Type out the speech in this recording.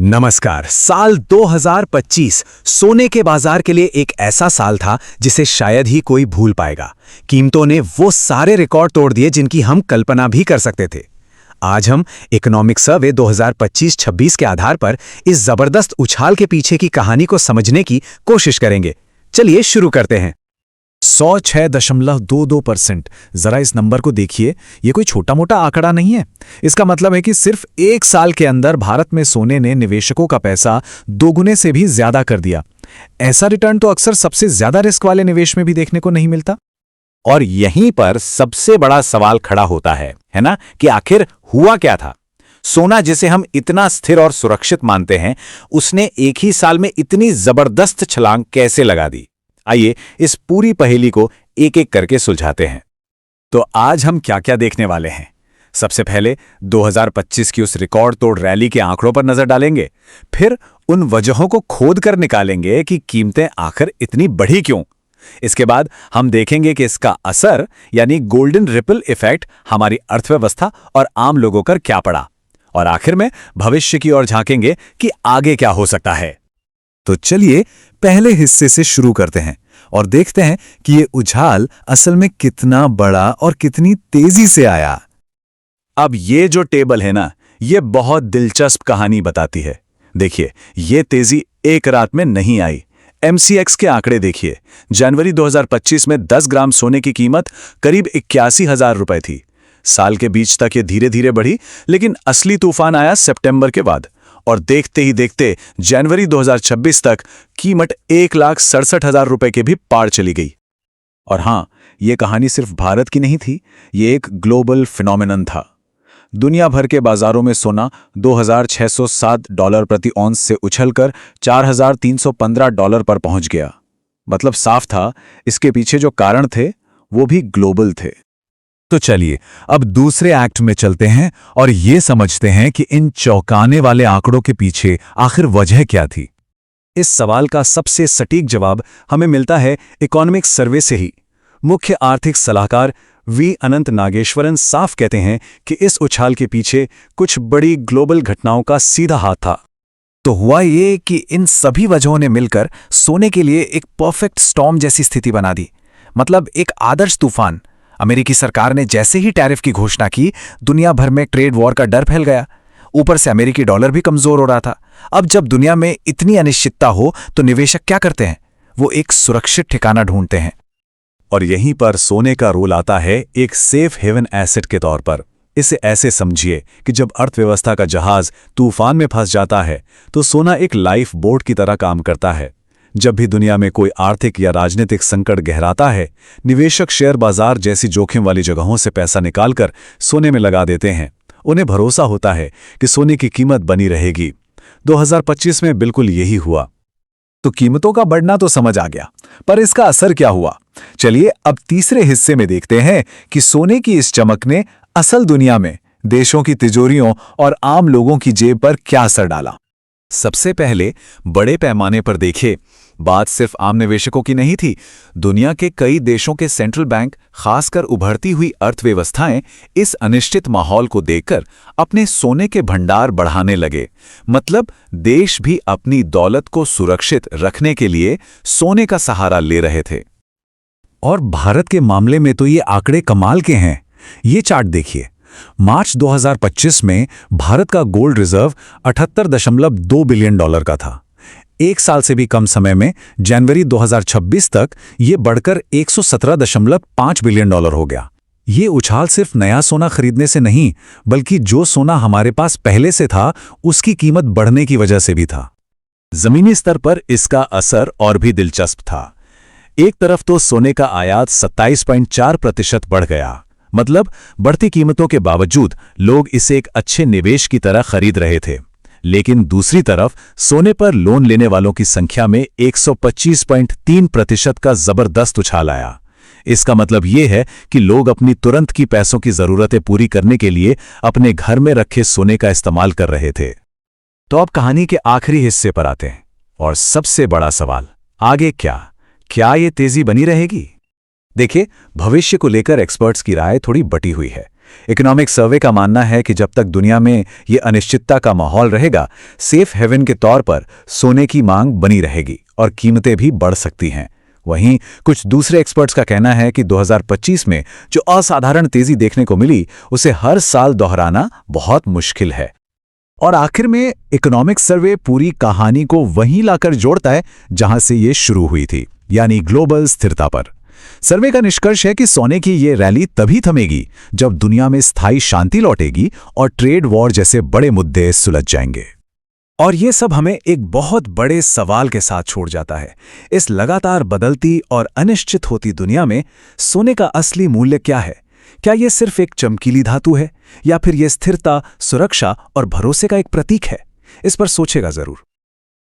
नमस्कार। साल 2025 सोने के बाजार के लिए एक ऐसा साल था जिसे शायद ही कोई भूल पाएगा। कीमतों ने वो सारे रिकॉर्ड तोड़ दिए जिनकी हम कल्पना भी कर सकते थे। आज हम इकोनॉमिक सर्वे 2025-26 के आधार पर इस जबरदस्त उछाल के पीछे की कहानी को समझने की कोशिश करेंगे। चलिए शुरू करते हैं। 106.22%। जरा इस नंबर को देखिए, ये कोई छोटा मोटा आंकड़ा नहीं है। इसका मतलब है कि सिर्फ एक साल के अंदर भारत में सोने ने निवेशकों का पैसा दोगुने से भी ज्यादा कर दिया। ऐसा रिटर्न तो अक्सर सबसे ज्यादा रिस्क वाले निवेश में भी देखने को नहीं मिलता। और यहीं पर सबसे बड़ा सवाल खड़ा होता है ना, कि आखिर हुआ क्या था। सोना जिसे हम इतना स्थिर और सुरक्षित मानते हैं, उसने एक ही साल में इतनी जबरदस्त छलांग कैसे लगा दी। आइए इस पूरी पहेली को एक एक करके सुलझाते हैं। तो आज हम क्या क्या देखने वाले हैं। सबसे पहले 2025 की उस रिकॉर्ड तोड़ रैली के आंकड़ों पर नजर डालेंगे। फिर उन वजहों को खोद कर निकालेंगे कि कीमतें आखिर इतनी बढ़ी क्यों। इसके बाद हम देखेंगे कि इसका असर यानी गोल्डन रिपल इफेक्ट हमारी अर्थव्यवस्था और आम लोगों पर क्या पड़ा। और आखिर में भविष्य की ओर झांकेंगे कि आगे क्या हो सकता है। तो चलिए पहले हिस्से से शुरू करते हैं और देखते हैं कि ये उछाल असल में कितना बड़ा और कितनी तेजी से आया। अब ये जो टेबल है ना, ये बहुत दिलचस्प कहानी बताती है। देखिए, ये तेजी एक रात में नहीं आई। MCX के आंकड़े देखिए। जनवरी 2025 में 10 ग्राम सोने की कीमत करीब 81,000 रुपए थी। साल के बीच तक ये धीरे धीरे बढ़ी, लेकिन असली तूफान आया सितंबर के बाद। और देखते ही देखते जनवरी 2026 तक कीमत 1,67,000 रुपए के भी पार चली गई। और हां, ये कहानी सिर्फ भारत की नहीं थी, ये एक ग्लोबल फिनोमेनन था। दुनिया भर के बाजारों में सोना $2,607 प्रति औंस से उछलकर $4,315 पर पहुंच गया। मतलब साफ था, इसके पीछे जो कारण थे वो भी ग्लोबल थे। तो चलिए अब दूसरे एक्ट में चलते हैं और ये समझते हैं कि इन चौंकाने वाले आंकड़ों के पीछे आखिर वजह क्या थी। इस सवाल का सबसे सटीक जवाब हमें मिलता है इकोनॉमिक सर्वे से ही। मुख्य आर्थिक सलाहकार वी अनंत नागेश्वरन साफ कहते हैं कि इस उछाल के पीछे कुछ बड़ी ग्लोबल घटनाओं का सीधा हाथ था। तो हुआ ये कि इन सभी वजहों ने मिलकर सोने के लिए एक परफेक्ट स्टॉर्म जैसी स्थिति बना दी। मतलब एक आदर्श तूफान। अमेरिकी सरकार ने जैसे ही टैरिफ की घोषणा की, दुनिया भर में ट्रेड वॉर का डर फैल गया। ऊपर से अमेरिकी डॉलर भी कमजोर हो रहा था। अब जब दुनिया में इतनी अनिश्चितता हो तो निवेशक क्या करते हैं? वो एक सुरक्षित ठिकाना ढूंढते हैं। और यहीं पर सोने का रोल आता है एक सेफ हेवन एसेट के तौर पर। इसे ऐसे समझिए कि जब अर्थव्यवस्था का जहाज तूफान में फंस जाता है तो सोना एक लाइफ बोट की तरह काम करता है। जब भी दुनिया में कोई आर्थिक या राजनीतिक संकट गहराता है, निवेशक शेयर बाजार जैसी जोखिम वाली जगहों से पैसा निकालकर सोने में लगा देते हैं। उन्हें भरोसा होता है कि सोने की कीमत बनी रहेगी। 2025 में बिल्कुल यही हुआ। तो कीमतों का बढ़ना तो समझ आ गया, पर इसका असर क्या हुआ? चलिए अब तीसरे हिस्से में देखते हैं कि सोने की इस चमक ने असल दुनिया में देशों की तिजोरियों और आम लोगों की जेब पर क्या असर डाला। सबसे पहले बड़े पैमाने पर देखिए, बात सिर्फ आम निवेशकों की नहीं थी। दुनिया के कई देशों के सेंट्रल बैंक, खासकर उभरती हुई अर्थव्यवस्थाएं, इस अनिश्चित माहौल को देखकर अपने सोने के भंडार बढ़ाने लगे। मतलब देश भी अपनी दौलत को सुरक्षित रखने के लिए सोने का सहारा ले रहे थे। और भारत के मामले में तो ये आंकड़े कमाल के हैं। ये चार्ट देखिए। मार्च 2025 में भारत का गोल्ड रिजर्व $78.2 बिलियन का था। एक साल से भी कम समय में जनवरी 2026 तक ये बढ़कर $117.5 बिलियन हो गया। ये उछाल सिर्फ नया सोना खरीदने से नहीं, बल्कि जो सोना हमारे पास पहले से था उसकी कीमत बढ़ने की वजह से भी था। जमीनी स्तर पर इसका असर और भी दिलचस्प था। एक तरफ तो सोने का आयात 27.4% बढ़ गया। मतलब बढ़ती कीमतों के बावजूद लोग इसे एक अच्छे निवेश की तरह खरीद रहे थे। लेकिन दूसरी तरफ सोने पर लोन लेने वालों की संख्या में 125.3% का जबरदस्त उछाल आया। इसका मतलब यह है कि लोग अपनी तुरंत की पैसों की जरूरतें पूरी करने के लिए अपने घर में रखे सोने का इस्तेमाल कर रहे थे। तो अब कहानी के आखिरी हिस्से पर आते हैं और सबसे बड़ा सवाल, आगे क्या ये तेजी बनी रहेगी? देखिए, भविष्य को लेकर एक्सपर्ट्स की राय थोड़ी बटी हुई है। इकोनॉमिक सर्वे का मानना है कि जब तक दुनिया में ये अनिश्चितता का माहौल रहेगा, सेफ हेवन के तौर पर सोने की मांग बनी रहेगी और कीमतें भी बढ़ सकती हैं। वहीं कुछ दूसरे एक्सपर्ट्स का कहना है कि 2025 में जो असाधारण तेजी देखने को मिली, उसे हर साल दोहराना बहुत मुश्किल है। और आखिर में इकोनॉमिक सर्वे पूरी कहानी को वहीं लाकर जोड़ता है जहां से ये शुरू हुई थी, यानी ग्लोबल स्थिरता पर। सर्वे का निष्कर्ष है कि सोने की ये रैली तभी थमेगी जब दुनिया में स्थायी शांति लौटेगी और ट्रेड वॉर जैसे बड़े मुद्दे सुलझ जाएंगे। और ये सब हमें एक बहुत बड़े सवाल के साथ छोड़ जाता है। इस लगातार बदलती और अनिश्चित होती दुनिया में सोने का असली मूल्य क्या है? क्या ये सिर्फ एक चमकीली धातु है, या फिर ये स्थिरता, सुरक्षा और भरोसे का एक प्रतीक है? इस पर सोचेगा जरूर।